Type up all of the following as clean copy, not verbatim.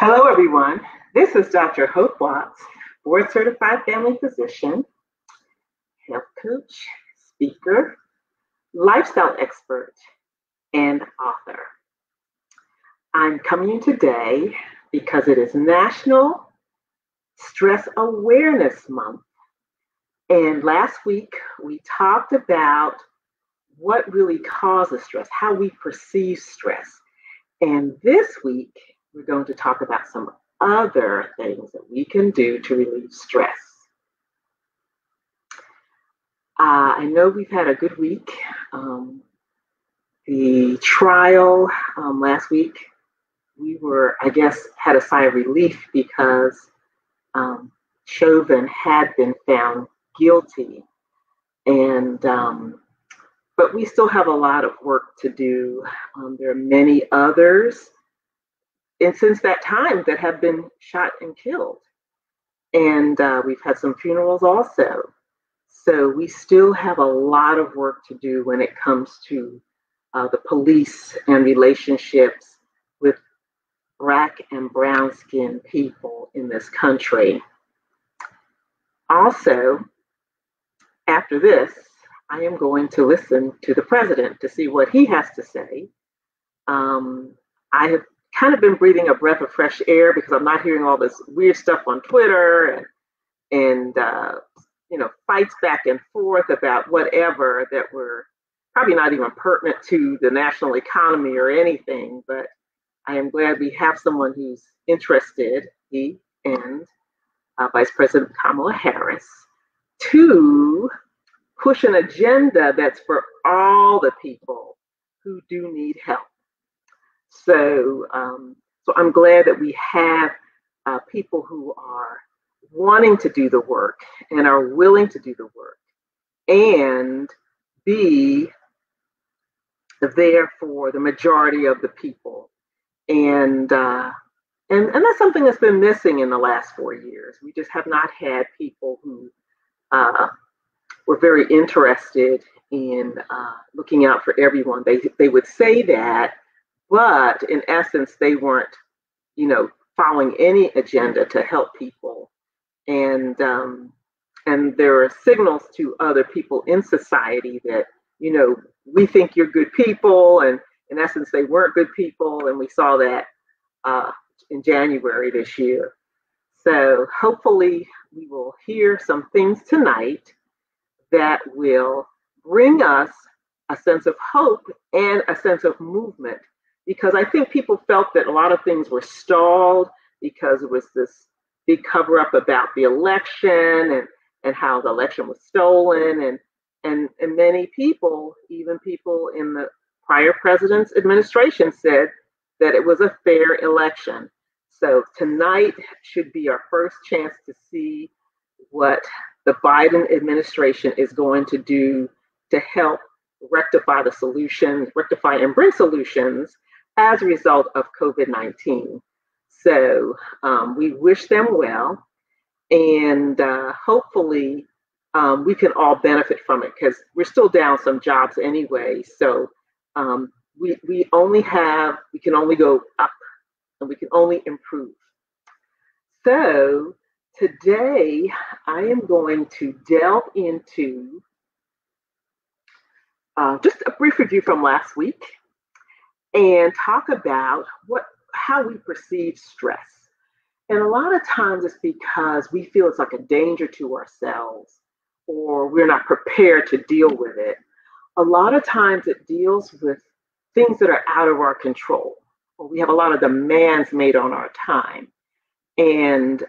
Hello, everyone. This is Dr. Hope Watts, board certified family physician, health coach, speaker, lifestyle expert, and author. I'm coming today because it is National Stress Awareness Month. And last week, we talked about what really causes stress, how we perceive stress. And this week, we're going to talk about some other things that we can do to relieve stress. I know we've had a good week. The trial last week, we were, had a sigh of relief because Chauvin had been found guilty. And but we still have a lot of work to do. There are many others, and since that time, that have been shot and killed. And we've had some funerals also. So we still have a lot of work to do when it comes to the police and relationships with Black and brown-skinned people in this country. Also, after this, I am going to listen to the president to see what he has to say. I have kind of been breathing a breath of fresh air because I'm not hearing all this weird stuff on Twitter and fights back and forth about whatever that were probably not even pertinent to the national economy or anything. But I am glad we have someone who's interested, he and Vice President Kamala Harris, to push an agenda that's for all the people who do need help. So I'm glad that we have people who are wanting to do the work and are willing to do the work and be there for the majority of the people. And that's something that's been missing in the last 4 years. We just have not had people who were very interested in looking out for everyone. They would say that, but in essence, they weren't, following any agenda to help people. And there are signals to other people in society that, we think you're good people, and in essence, they weren't good people. And we saw that in January this year. So hopefully we will hear some things tonight that will bring us a sense of hope and a sense of movement, because I think people felt that a lot of things were stalled because it was this big cover up about the election and how the election was stolen, and many people, even people in the prior president's administration, said that it was a fair election. So tonight should be our first chance to see what the Biden administration is going to do to help rectify and bring solutions as a result of COVID-19. So we wish them well, and hopefully we can all benefit from it, because we're still down some jobs anyway. So we can only go up, and we can only improve. So today I am going to delve into just a brief review from last week and talk about how we perceive stress. And a lot of times it's because we feel it's like a danger to ourselves, or we're not prepared to deal with it. A lot of times it deals with things that are out of our control, or we have a lot of demands made on our time. And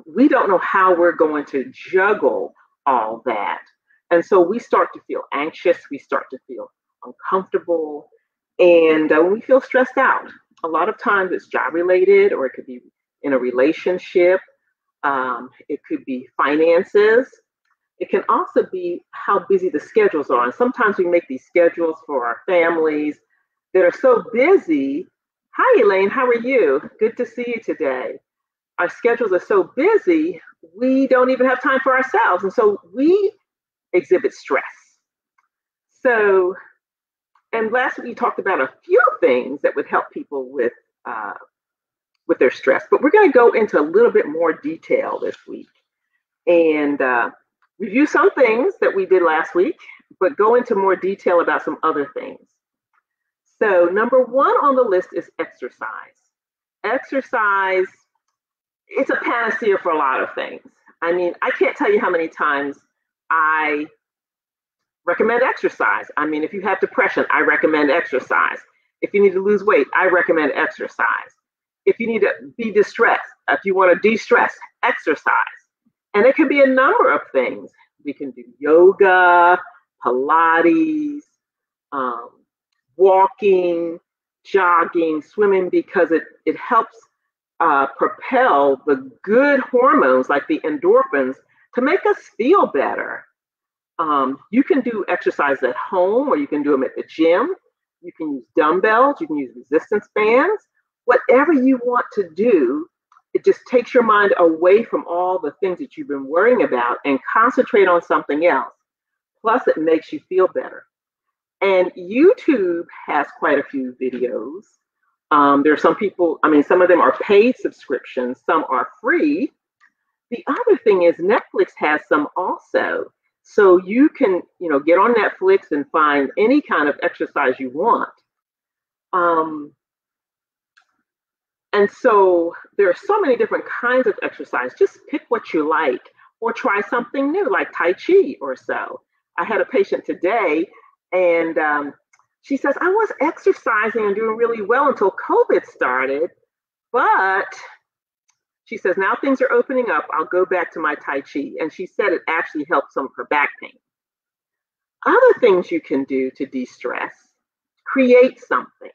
we don't know how we're going to juggle all that. And so we start to feel anxious, we start to feel uncomfortable, and we feel stressed out. A lot of times it's job related, or it could be in a relationship. It could be finances. It can also be how busy the schedules are. And sometimes we make these schedules for our families that are so busy. Hi, Elaine, how are you? Good to see you today. Our schedules are so busy, we don't even have time for ourselves. And so we exhibit stress. So, and last week we talked about a few things that would help people with with their stress. But we're going to go into a little bit more detail this week and review some things that we did last week, but go into more detail about some other things. So number one on the list is exercise. Exercise, it's a panacea for a lot of things. I mean, I can't tell you how many times I recommend exercise. I mean, if you have depression, I recommend exercise. If you need to lose weight, I recommend exercise. If you need to be distressed, if you want to de-stress, exercise. And it can be a number of things. We can do yoga, Pilates, walking, jogging, swimming, because it helps propel the good hormones like the endorphins to make us feel better. You can do exercise at home, or you can do them at the gym. You can use dumbbells, you can use resistance bands, whatever you want to do. It just takes your mind away from all the things that you've been worrying about and concentrate on something else. Plus, it makes you feel better. And YouTube has quite a few videos. There are some people, I mean, some of them are paid subscriptions, some are free. The other thing is Netflix has some also. So you can, get on Netflix and find any kind of exercise you want. And so there are so many different kinds of exercise. Just pick what you like, or try something new like Tai Chi or so. I had a patient today, and she says, I was exercising and doing really well until COVID started, but she says, now things are opening up, I'll go back to my Tai Chi. And she said it actually helped some of her back pain. Other things you can do to de-stress: create something.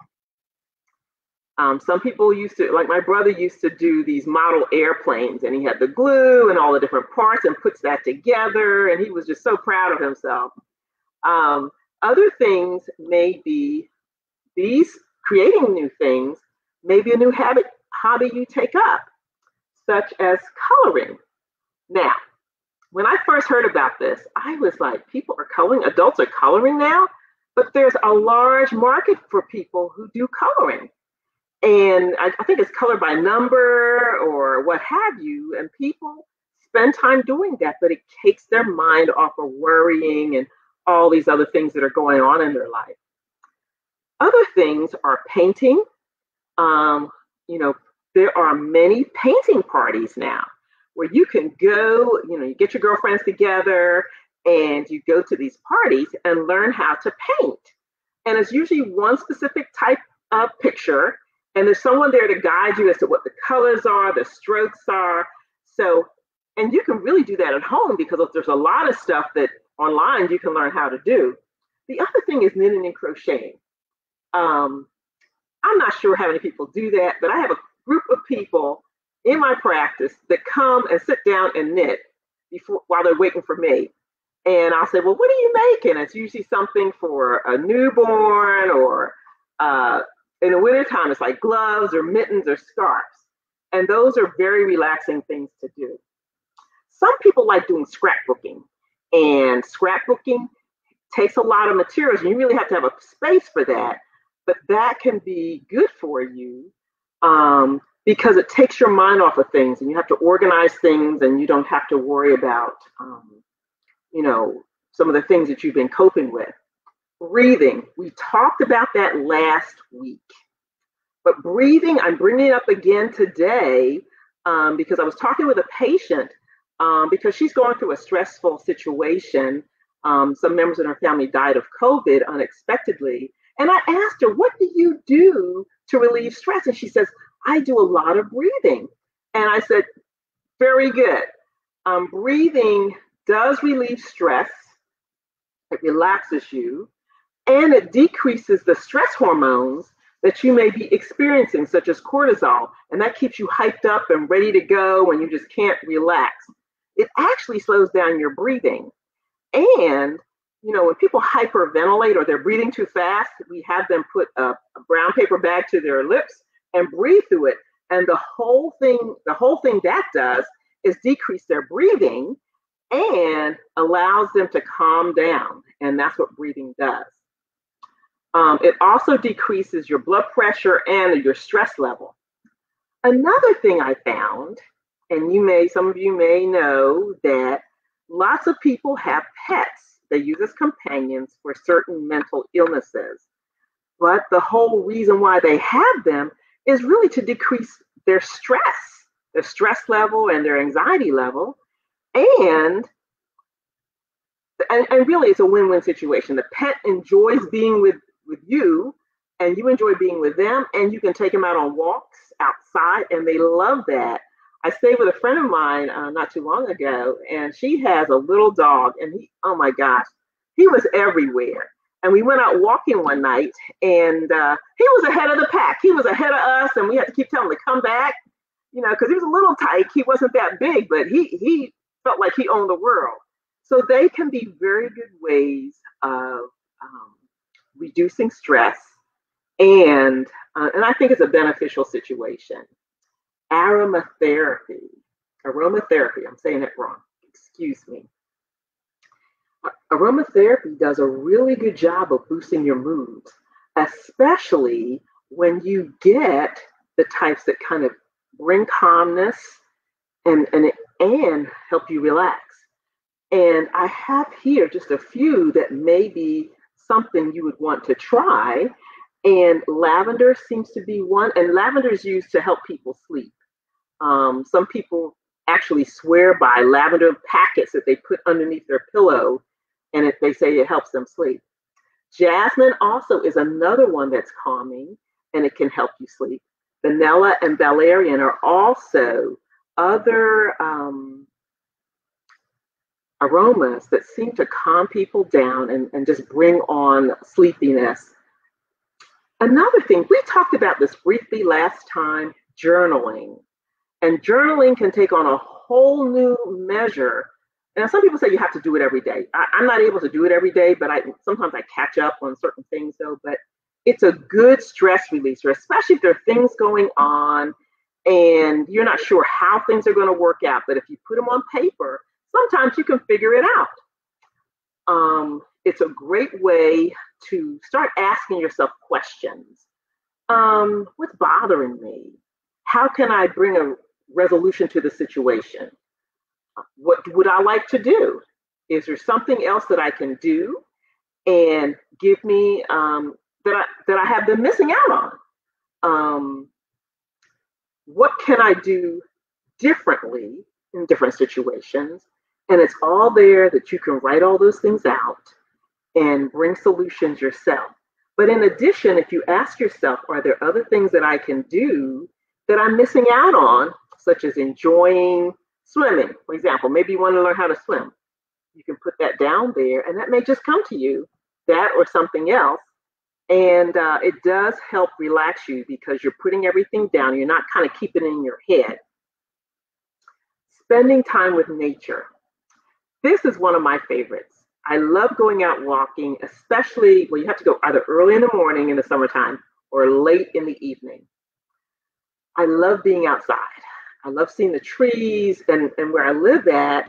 Some people used to, like my brother used to do these model airplanes, and he had the glue and all the different parts and puts that together, and he was just so proud of himself. Other things may be these creating new things, maybe a new hobby you take up, such as coloring. Now, when I first heard about this, I was like, people are coloring, adults are coloring now, but there's a large market for people who do coloring. And I think it's color by number or what have you, and people spend time doing that, but it takes their mind off of worrying and all these other things that are going on in their life. Other things are painting. There are many painting parties now where you can go, you get your girlfriends together and you go to these parties and learn how to paint. And it's usually one specific type of picture, and there's someone there to guide you as to what the colors are, the strokes are. So, and you can really do that at home because there's a lot of stuff that online you can learn how to do. The other thing is knitting and crocheting. I'm not sure how many people do that, but I have a group of people in my practice that come and sit down and knit while they're waiting for me. And I'll say, well, what are you making? It's usually something for a newborn, or in the wintertime, it's like gloves or mittens or scarves. And those are very relaxing things to do. Some people like doing scrapbooking, and scrapbooking takes a lot of materials, and you really have to have a space for that. But that can be good for you because it takes your mind off of things, and you have to organize things, and you don't have to worry about, some of the things that you've been coping with. Breathing, we talked about that last week. But breathing, I'm bringing it up again today because I was talking with a patient because she's going through a stressful situation. Some members in her family died of COVID unexpectedly. And I asked her, what do you do to relieve stress? And she says, I do a lot of breathing. And I said, very good. Breathing does relieve stress. It relaxes you, and it decreases the stress hormones that you may be experiencing, such as cortisol. And that keeps you hyped up and ready to go when you just can't relax. It actually slows down your breathing. And when people hyperventilate or they're breathing too fast, we have them put a brown paper bag to their lips and breathe through it. And the whole thing that does is decrease their breathing and allows them to calm down. And that's what breathing does. It also decreases your blood pressure and your stress level. Another thing I found, and some of you may know that lots of people have pets they use as companions for certain mental illnesses. But the whole reason why they have them is really to decrease their stress level and their anxiety level. And and really it's a win-win situation. The pet enjoys being with you, and you enjoy being with them, and you can take them out on walks outside, and they love that. I stayed with a friend of mine not too long ago, and she has a little dog, and oh my gosh, he was everywhere. And we went out walking one night, and he was ahead of the pack. He was ahead of us, and we had to keep telling him to come back, because he was a little tyke. He wasn't that big, but he felt like he owned the world. So they can be very good ways of reducing stress, and I think it's a beneficial situation. Aromatherapy, I'm saying it wrong, excuse me. Aromatherapy does a really good job of boosting your moods, especially when you get the types that kind of bring calmness and help you relax. And I have here just a few that may be something you would want to try. And lavender seems to be one, and lavender is used to help people sleep. Some people actually swear by lavender packets that they put underneath their pillow, and they say it helps them sleep. Jasmine also is another one that's calming, and it can help you sleep. Vanilla and valerian are also other aromas that seem to calm people down and just bring on sleepiness. Another thing, we talked about this briefly last time, journaling. And journaling can take on a whole new measure. And some people say you have to do it every day. I'm not able to do it every day, but sometimes I catch up on certain things though. But it's a good stress releaser, especially if there are things going on and you're not sure how things are going to work out. But if you put them on paper, sometimes you can figure it out. It's a great way to start asking yourself questions. What's bothering me? How can I bring a resolution to the situation? What would I like to do? Is there something else that I can do and give me that I have been missing out on? What can I do differently in different situations? And it's all there that you can write all those things out and bring solutions yourself. But in addition, if you ask yourself, are there other things that I can do that I'm missing out on, such as enjoying swimming, for example? Maybe you want to learn how to swim. You can put that down there, and that may just come to you, that or something else. And it does help relax you because you're putting everything down. You're not kind of keeping it in your head. Spending time with nature. This is one of my favorites. I love going out walking, especially you have to go either early in the morning in the summertime or late in the evening. I love being outside. I love seeing the trees, and where I live at,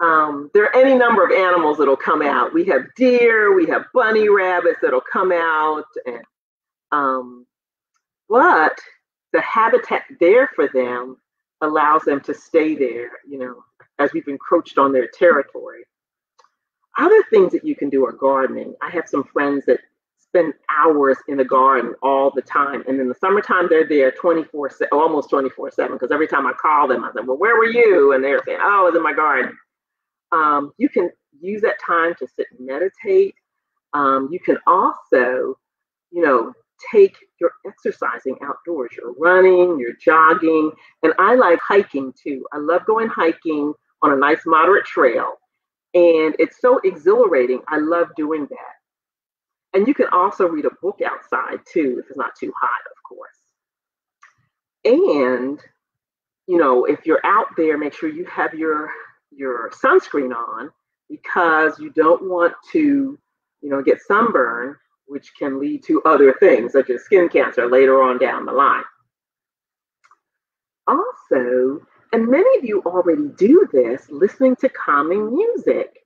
there are any number of animals that'll come out. We have deer, we have bunny rabbits that'll come out, and but the habitat there for them allows them to stay there, as we've encroached on their territory. Other things that you can do are gardening. I have some friends that spend hours in the garden all the time. And in the summertime, they're there 24/7, almost 24/7, because every time I call them, I say, well, where were you? And they're saying, oh, I was in my garden. You can use that time to sit and meditate. You can also, take your exercising outdoors. You're running, you're jogging, and I like hiking too. I love going hiking on a nice moderate trail, and it's so exhilarating. I love doing that. And you can also read a book outside too, if it's not too hot, of course. And, if you're out there, make sure you have your sunscreen on, because you don't want to, get sunburn, which can lead to other things such as skin cancer later on down the line. Also, and many of you already do this, listening to calming music.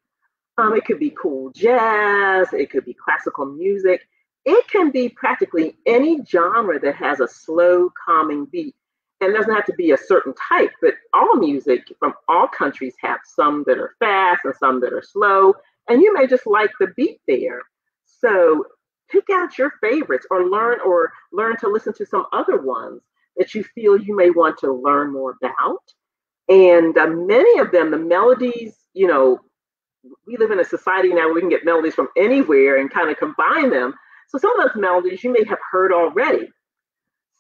It could be cool jazz, it could be classical music. It can be practically any genre that has a slow, calming beat. and it doesn't have to be a certain type, but all music from all countries have some that are fast and some that are slow, and you may just like the beat there. So pick out your favorites, or learn to listen to some other ones that you feel you may want to learn more about. And many of them, the melodies, we live in a society now where we can get melodies from anywhere and kind of combine them. So some of those melodies you may have heard already.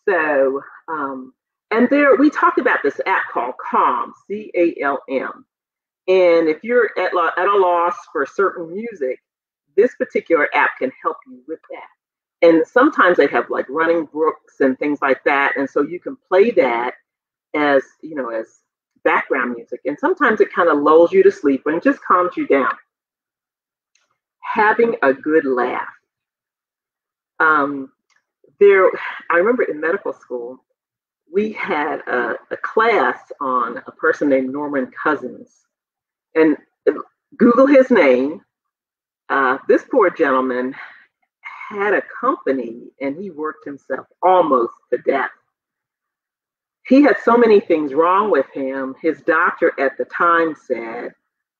So, and there, we talked about this app called Calm, CALM. And if you're at a loss for certain music, this particular app can help you with that. And sometimes they have like running brooks and things like that. And so you can play that as background music. And sometimes it kind of lulls you to sleep and just calms you down. Having a good laugh. I remember in medical school, we had a class on a person named Norman Cousins. And Google his name. This poor gentleman had a company and he worked himself almost to death. He had so many things wrong with him. His doctor at the time said,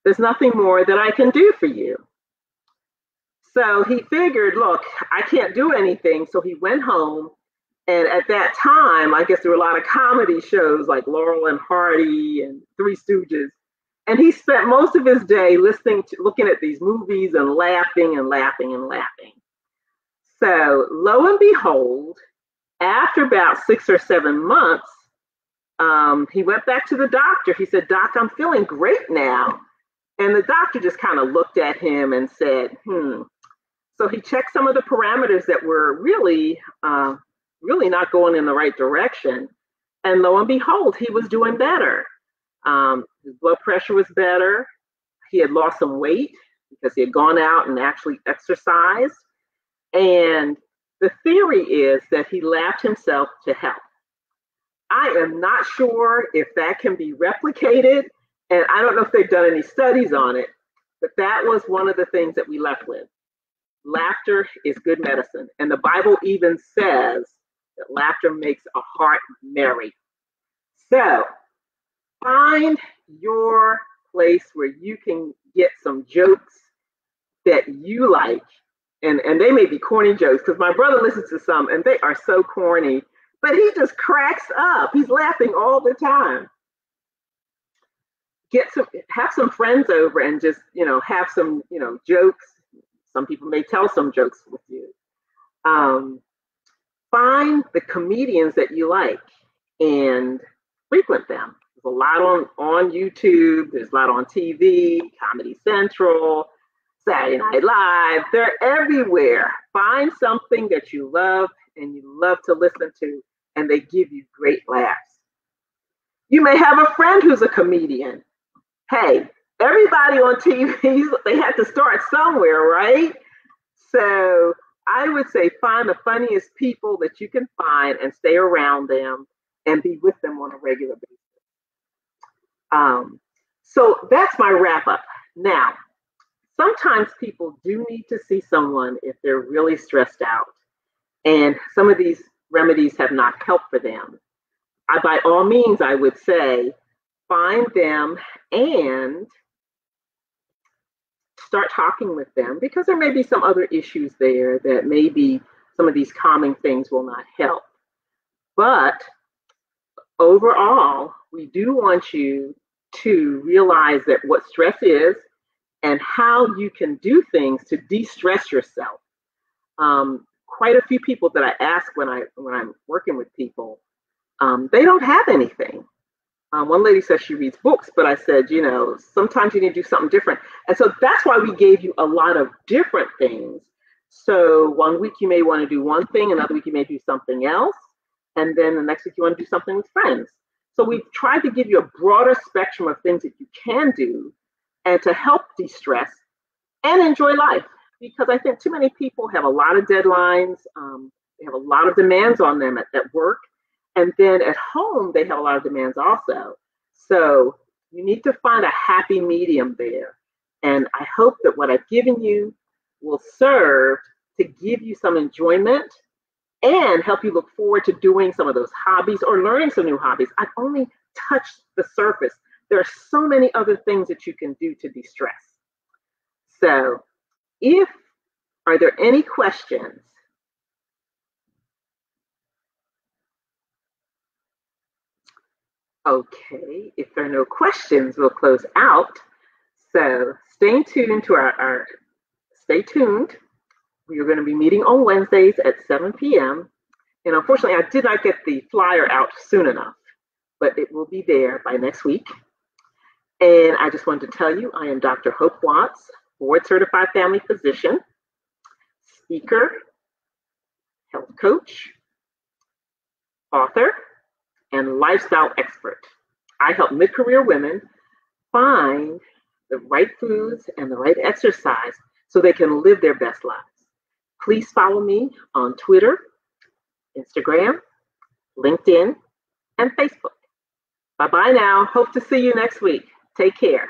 "There's nothing more that I can do for you." So he figured, look, I can't do anything. So he went home. And at that time, I guess there were a lot of comedy shows like Laurel and Hardy and Three Stooges. And he spent most of his day looking at these movies and laughing and laughing and laughing. So lo and behold, after about 6 or 7 months, he went back to the doctor. He said, "Doc, I'm feeling great now." And the doctor just kind of looked at him and said, So he checked some of the parameters that were really not going in the right direction. And lo and behold, he was doing better. His blood pressure was better. He had lost some weight because he had gone out and actually exercised. And the theory is that he laughed himself to health. I am not sure if that can be replicated, and I don't know if they've done any studies on it, but that was one of the things that we left with. Laughter is good medicine. And the Bible even says that laughter makes a heart merry. So find your place where you can get some jokes that you like. And they may be corny jokes, because my brother listens to some and they are so corny, but he just cracks up. He's laughing all the time. Have some friends over and just, have some, jokes. Some people may tell some jokes with you. Find the comedians that you like and frequent them. There's a lot on YouTube. There's a lot on TV, Comedy Central, Saturday Night Live. They're everywhere. Find something that you love and you love to listen to, and they give you great laughs. You may have a friend who's a comedian. Hey, everybody on TV, they have to start somewhere, right? So I would say find the funniest people that you can find and stay around them and be with them on a regular basis. So that's my wrap up. Now, sometimes people do need to see someone if they're really stressed out, and some of these remedies have not helped for them. By all means, I would say find them and start talking with them, because there may be some other issues there that maybe some of these calming things will not help. But overall, we do want you to realize that what stress is and how you can do things to de-stress yourself. Quite a few people that I ask when I'm working with people, they don't have anything. One lady says she reads books, but I said, sometimes you need to do something different. And so that's why we gave you a lot of different things. So one week you may want to do one thing, another week you may do something else, and then the next week you want to do something with friends. So we've tried to give you a broader spectrum of things that you can do and to help de-stress and enjoy life. Because I think too many people have a lot of deadlines, they have a lot of demands on them at work. And then at home, they have a lot of demands also. So you need to find a happy medium there. And I hope that what I've given you will serve to give you some enjoyment and help you look forward to doing some of those hobbies or learning some new hobbies. I've only touched the surface. There are so many other things that you can do to de-stress. So are there any questions? Okay, if there are no questions, we'll close out. So stay tuned to stay tuned. We are going to be meeting on Wednesdays at 7 p.m. And unfortunately, I did not get the flyer out soon enough, but it will be there by next week. And I just wanted to tell you, I am Dr. Hope Watts, board certified family physician, speaker, health coach, author, and lifestyle expert. I help mid-career women find the right foods and the right exercise so they can live their best lives. Please follow me on Twitter, Instagram, LinkedIn, and Facebook. Bye-bye now. Hope to see you next week. Take care.